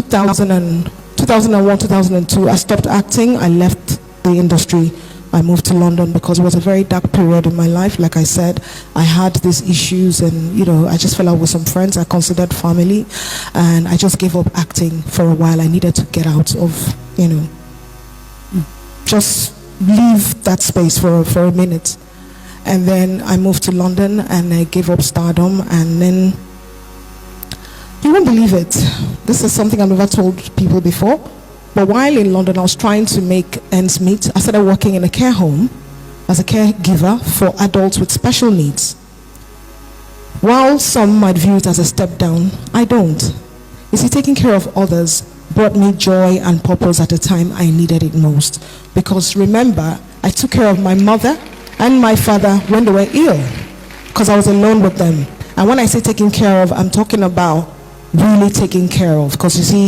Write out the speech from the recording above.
2001, 2002, I stopped acting. I left the industry. I moved to London because it was a very dark period in my life. Like I said, I had these issues and, I just fell out with some friends I considered family. And I just gave up acting for a while. I needed to get out of, just leave that space for a minute. And then I moved to London and I gave up stardom. And then, you won't believe it. This is something I've never told people before. But while in London, I was trying to make ends meet. I started working in a care home as a caregiver for adults with special needs. While some might view it as a step down, I don't. You see, taking care of others brought me joy and purpose at a time I needed it most. Because remember, I took care of my mother and my father when they were ill, because I was alone with them. And when I say taking care of, I'm talking about really taking care of, because you see,